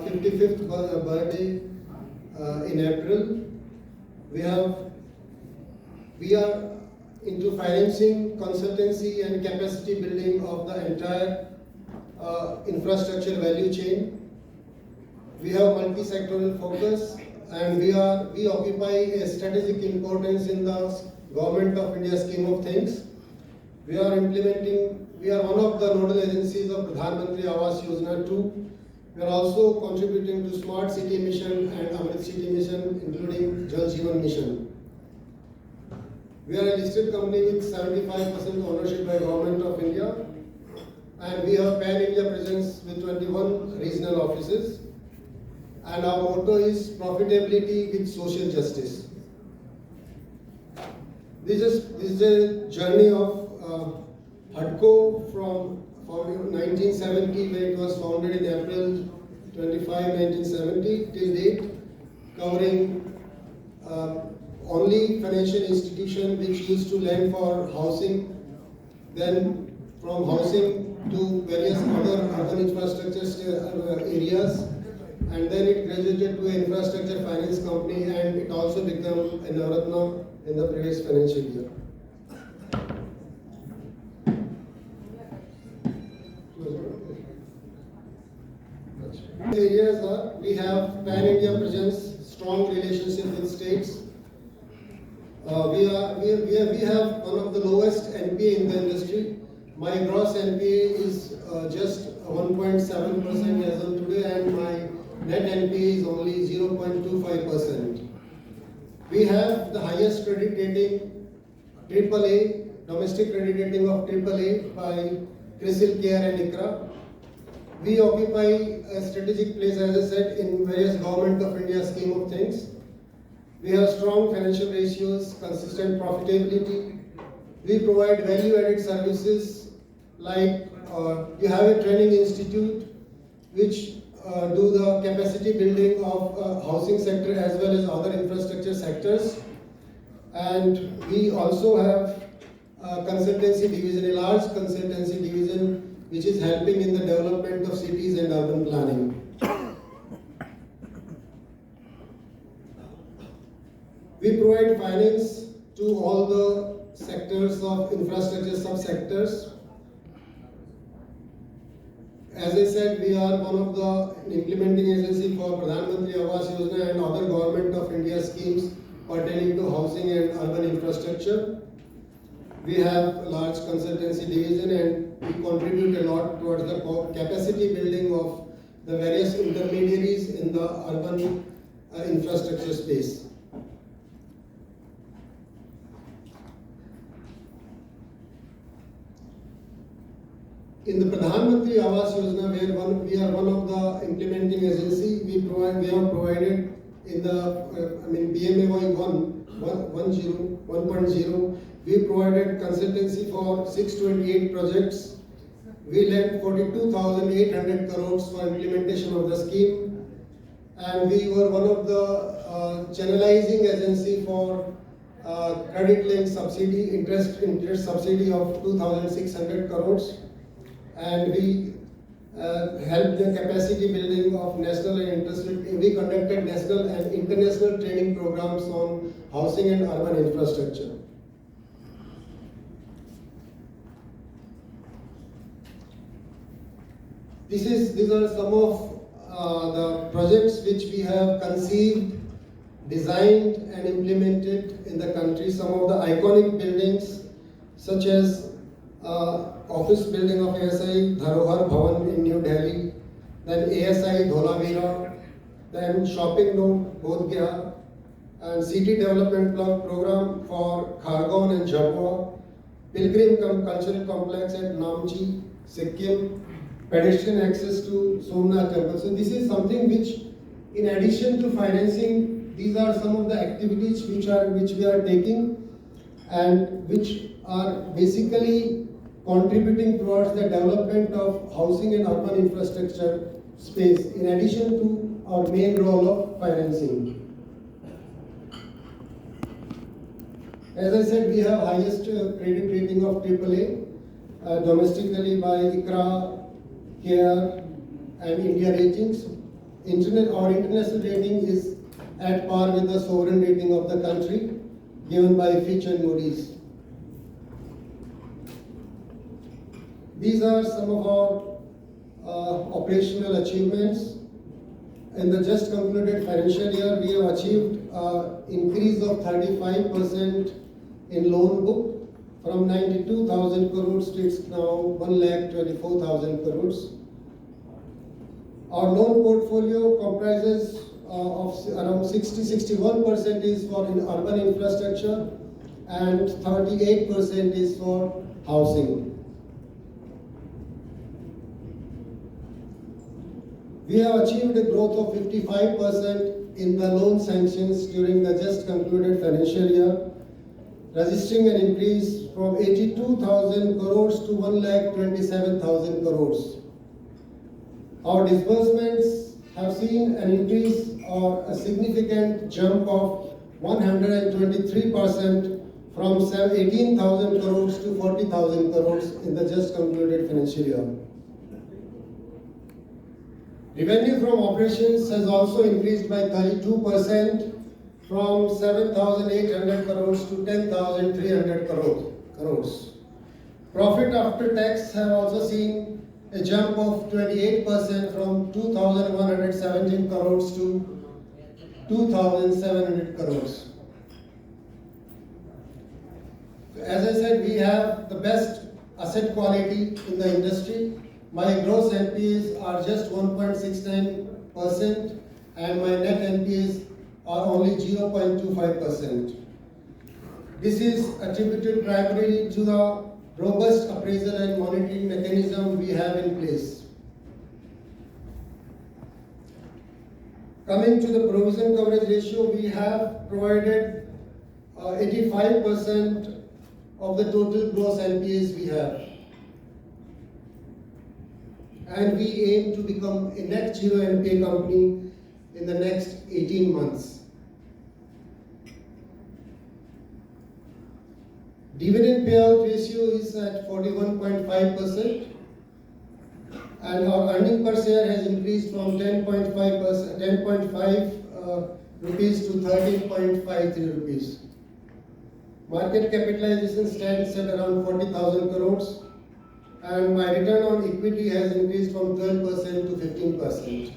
55th birthday in April. We are into financing, consultancy and capacity building of the entire infrastructure value chain. We have multi-sectoral focus and we occupy a strategic importance in the Government of India scheme of things. We are one of the nodal agencies of Pradhan Mantri Awas Yojana 2. We are also contributing to Smart City Mission and Amrit City Mission, including Jal Jeevan Mission. We are a listed company with 75% ownership by Government of India, and we have pan-India presence with 21 regional offices. And our motto is profitability with social justice. This is a journey of HUDCO from 1970, where it was founded in April 25, 1970 till date, covering only financial institution which used to lend for housing, then from housing to various other urban infrastructure areas, and then it graduated to an infrastructure finance company, and it also became a Navratna in the previous financial year. The areas are, we have pan-India presence, strong relationship with states. We have one of the lowest NPA in the industry. My gross NPA is just 1.7% as of today, and my net NPA is only 0.25%. We have the highest credit rating, AAA, domestic credit rating of AAA by CRISIL Care and ICRA. We occupy a strategic place, as I said, in various Government of India scheme of things. We have strong financial ratios, consistent profitability. We provide value-added services like you have a training institute which do the capacity building of housing sector as well as other infrastructure sectors. And we also have a consultancy division, a large consultancy division which is helping in the development of cities and urban planning. We provide finance to all the sectors of infrastructure sub-sectors. As I said, we are one of the implementing agency for Pradhan Mantri Awas Yojana and other Government of India schemes pertaining to housing and urban infrastructure. We have a large consultancy division and we contribute a lot towards the capacity building of the various intermediaries in the urban infrastructure space. In the Pradhan Mantri Awas Yojana, where we are one of the implementing agency, we have provided in the PMAY 1.0, we provided consultancy for 628 projects. We lent 42,800 crores for implementation of the scheme, and we were one of the channelizing agency for credit linked subsidy, interest subsidy of 2,600 crores. And we helped the capacity building of national and international. We conducted national and international training programs on housing and urban infrastructure. These are some of the projects which we have conceived, designed and implemented in the country. Some of the iconic buildings such as office building of ASI Dharohar Bhavan in New Delhi, then ASI Dholavira, then shopping node Bodh Gaya, and city development program for Khargone and Jhabua, Pilgrim Cultural Complex at Namchi, Sikkim, pedestrian access to Somnath Temple. So this is something which, in addition to financing, these are some of the activities which we are taking and which are basically contributing towards the development of housing and urban infrastructure space, in addition to our main role of financing. As I said, we have highest credit rating of AAA domestically by ICRA, CARE and India Ratings. Our international rating is at par with the sovereign rating of the country given by Fitch and Moody's. These are some of our operational achievements. In the just concluded financial year, we have achieved an increase of 35% in loan book from 92,000 crores to it's now 1,24,000 crores. Our loan portfolio comprises of around 61% is for urban infrastructure and 38% is for housing. We have achieved a growth of 55% in the loan sanctions during the just concluded financial year, registering an increase from 82,000 crores to 1,27,000 crores. Our disbursements have seen an increase or a significant jump of 123% from 18,000 crores to 40,000 crores in the just concluded financial year. Revenue from operations has also increased by 32% from 7,800 crores to 10,300 crores. Profit after tax have also seen a jump of 28% from 2,117 crores to 2,700 crores. As I said, we have the best asset quality in the industry. My gross NPAs are just 1.69% and my net NPAs are only 0.25%. This is attributed primarily to the robust appraisal and monitoring mechanism we have in place. Coming to the provision coverage ratio, we have provided 85% of the total gross NPAs we have. And we aim to become a net zero NPA company in the next 18 months. Dividend payout ratio is at 41.5% and our earning per share has increased from 10.5 rupees to 13.53 rupees. Market capitalization stands at around 40,000 crores and my return on equity has increased from 12% to 15%.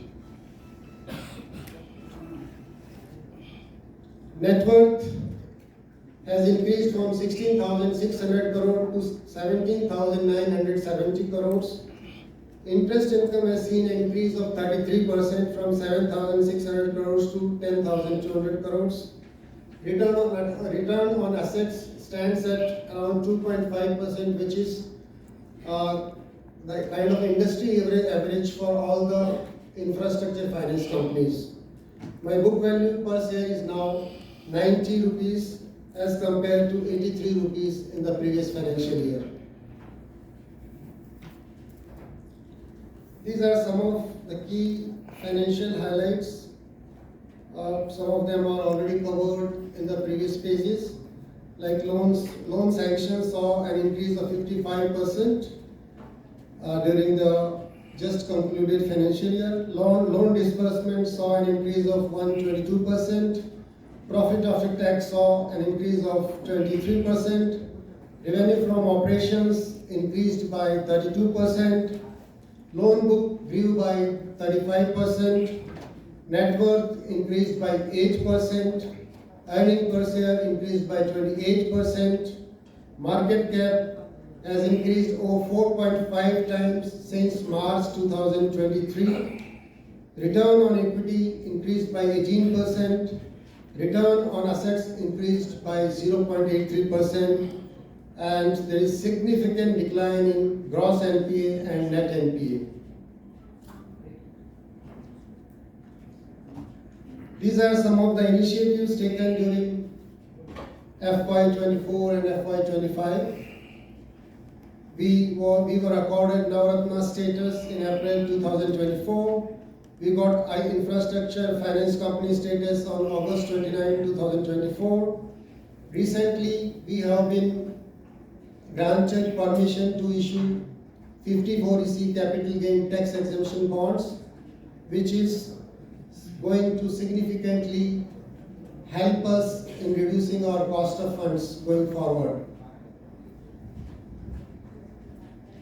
Net worth has increased from 16,600 crore to 17,970 crores. Interest income has seen an increase of 33% from 7,600 crores to 10,200 crores. Return on assets stands at around 2.5%, which is the kind of industry average for all the infrastructure finance companies. My book value per share is now 90 rupees as compared to 83 rupees in the previous financial year. These are some of the key financial highlights. Some of them are already covered in the previous pages. Like loan sanctions saw an increase of 55% during the just concluded financial year. Loan disbursement saw an increase of 122%. Profit after tax saw an increase of 23%. Revenue from operations increased by 32%. Loan book grew by 35%. Net worth increased by 8%. Earning per share increased by 28%. Market cap has increased over 4.5 times since March 2023. Return on equity increased by 18%. Return on assets increased by 0.83%. And there is significant decline in gross NPA and net NPA. These are some of the initiatives taken during FY24 and FY25. We were accorded Navratna status in April 2024. We got Infrastructure Finance Company status on August 29, 2024. Recently, we have been granted permission to issue 54EC capital gain tax exemption bonds, which is going to significantly help us in reducing our cost of funds going forward.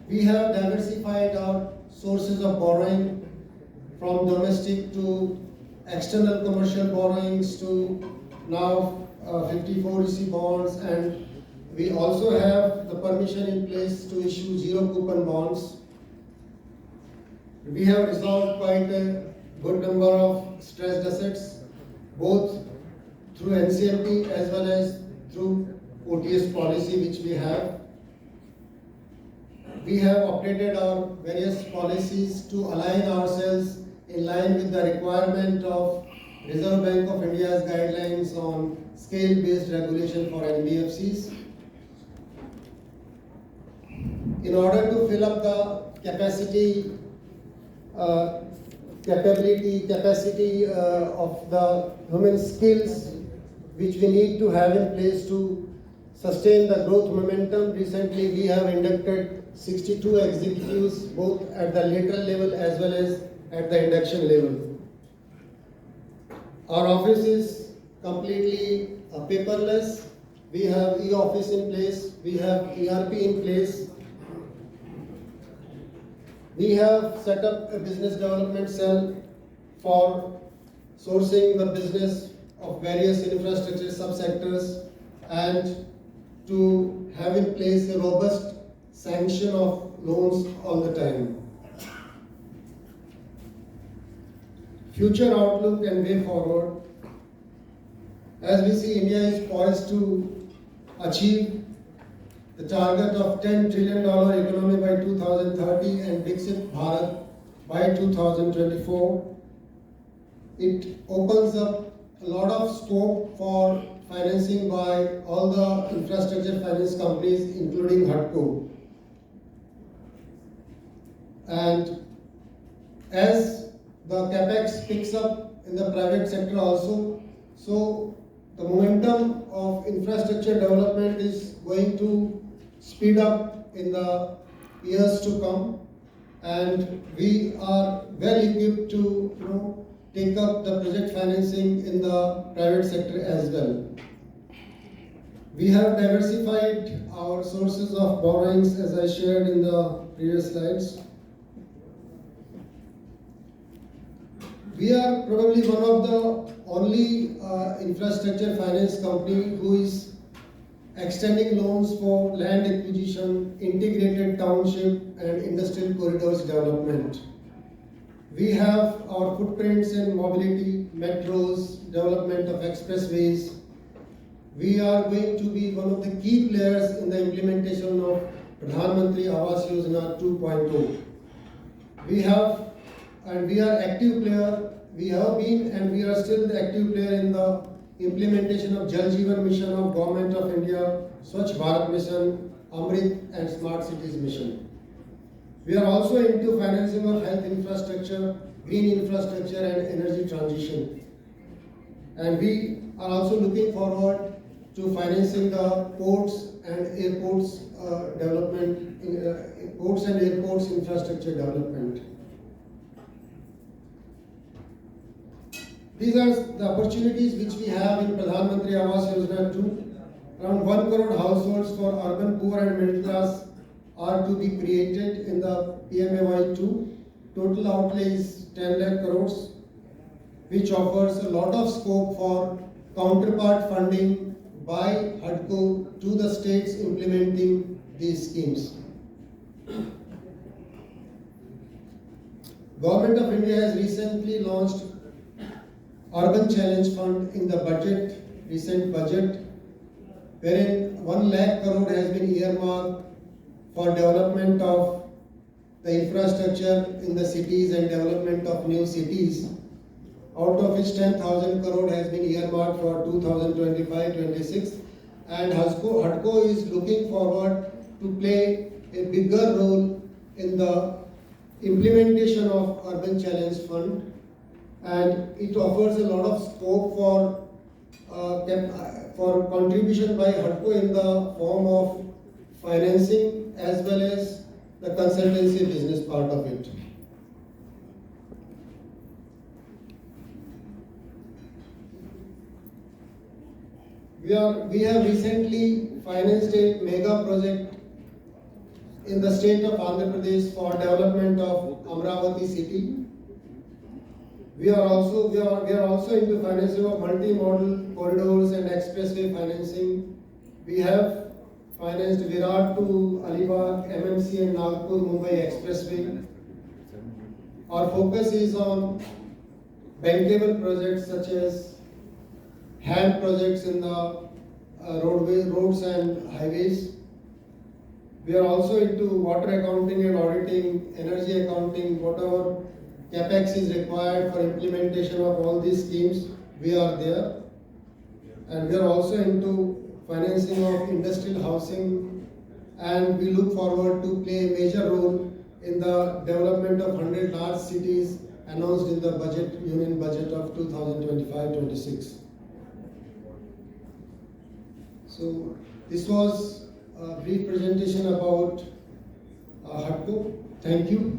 We have diversified our sources of borrowing from domestic to external commercial borrowings to now 54EC bonds, and we also have the permission in place to issue zero coupon bonds. We have resolved quite a good number of stressed assets, both through NCLT as well as through OTS policy which we have. We have updated our various policies to align ourselves in line with the requirement of Reserve Bank of India's guidelines on scale-based regulation for NBFCs. In order to fill up the capacity of the human skills which we need to have in place to sustain the growth momentum, recently we have inducted 62 executives both at the lateral level as well as at the induction level. Our office is completely paperless. We have e-office in place, we have ERP in place. We have set up a business development cell for sourcing the business of various infrastructure subsectors and to have in place a robust sanction of loans all the time. Future outlook and way forward. As we see, India is poised to achieve the target of $10 trillion economy by 2030 and Viksit Bharat by 2024. It opens up a lot of scope for financing by all the infrastructure finance companies, including HUDCO. And as the capex picks up in the private sector also, so the momentum of infrastructure development is going to speed up in the years to come, and we are well equipped to take up the project financing in the private sector as well. We have diversified our sources of borrowings as I shared in the previous slides. We are probably one of the only infrastructure finance company who is extending loans for land acquisition, integrated township and industrial corridors development. We have our footprints in mobility, metros, development of expressways. We are going to be one of the key players in the implementation of Pradhan Mantri Awas Yojana 2.0. We are active player. We have been and we are still the active player in the implementation of Jal Jeevan Mission of Government of India, Swachh Bharat Mission, Amrit and Smart Cities Mission. We are also into financing of health infrastructure, green infrastructure and energy transition. And we are also looking forward to financing the ports and airports development, ports and airports infrastructure development. These are the opportunities which we have in Pradhan Mantri Awas Yojana 2. Around 1 crore households for urban poor and middle class are to be created in the PMAY 2. Total outlay is 10 lakh crores, which offers a lot of scope for counterpart funding by HUDCO to the states implementing these schemes. Government of India has recently launched Urban Challenge Fund in the recent budget, wherein 1 lakh crore has been earmarked for development of the infrastructure in the cities and development of new cities, out of which 10,000 crore has been earmarked for 2025-26, and HUDCO is looking forward to play a bigger role in the implementation of Urban Challenge Fund. And it offers a lot of scope for contribution by HUDCO in the form of financing as well as the consultancy business part of it. We have recently financed a mega project in the state of Andhra Pradesh for development of Amravati city. We are also into financing of multi-modal corridors and expressway financing. We have financed Virat to Alibag, MMC and Nagpur Mumbai expressway. Our focus is on bankable projects such as HAM projects in the roads and highways. We are also into water accounting and auditing, energy accounting, whatever capex is required for implementation of all these schemes, we are there. And we are also into financing of industrial housing, and we look forward to play a major role in the development of 100 large cities announced in the union budget of 2025-26. So this was a brief presentation about HUDCO. Thank you.